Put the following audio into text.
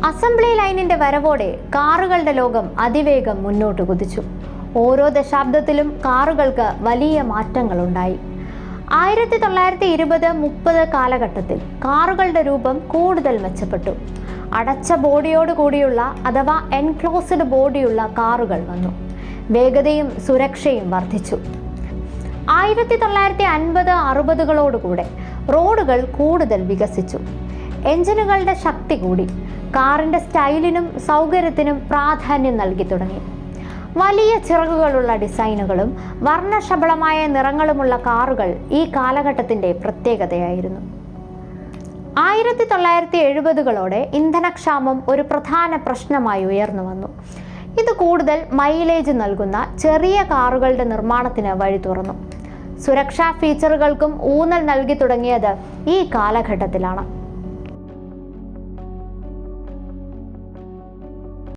Assembly ലൈനിന്റെ വരവോടെ കാറുകളുടെ ലോകം അതിവേഗം മുന്നോട്ട് കുതിച്ചു. ഓരോ ദശാബ്ദത്തിലും കാറുകൾക്ക് വലിയ മാറ്റങ്ങളുണ്ടായി. 1920-30 കാലഘട്ടത്തിൽ കാറുകളുടെ രൂപം കൂടുതൽ മെച്ചപ്പെട്ടു. അടച്ച ബോഡിയോട് കൂടിയുള്ള അഥവാ എൻക്ലോസ്ഡ് ബോഡിയുള്ള കാറുകൾ വന്നു. വേഗതയും സുരക്ഷയും വർദ്ധിച്ചു. 1950-60കളോടുകൂടെ റോഡുകൾ കൂടുതൽ വികസിച്ചു. എഞ്ചിനുകളുടെ ശക്തി കൂടി. കാറിന്റെ സ്റ്റൈലിനും സൗകര്യത്തിനും പ്രാധാന്യം നൽകി തുടങ്ങി. വലിയ ചിറകുകളുള്ള ഡിസൈനുകളും വർണ്ണശബളമായ നിറങ്ങളുമുള്ള കാറുകൾ ഈ കാലഘട്ടത്തിന്റെ പ്രത്യേകതയായിരുന്നു. 1970കളോടെ ഇന്ധനക്ഷാമം ഒരു പ്രധാന പ്രശ്നമായി ഉയർന്നു വന്നു. ഇത് കൂടുതൽ മൈലേജ് നൽകുന്ന ചെറിയ കാറുകളുടെ നിർമ്മാണത്തിന് വഴി തുറന്നു. സുരക്ഷാ ഫീച്ചറുകൾക്കും ഊന്നൽ നൽകി തുടങ്ങിയത് ഈ കാലഘട്ടത്തിലാണ്.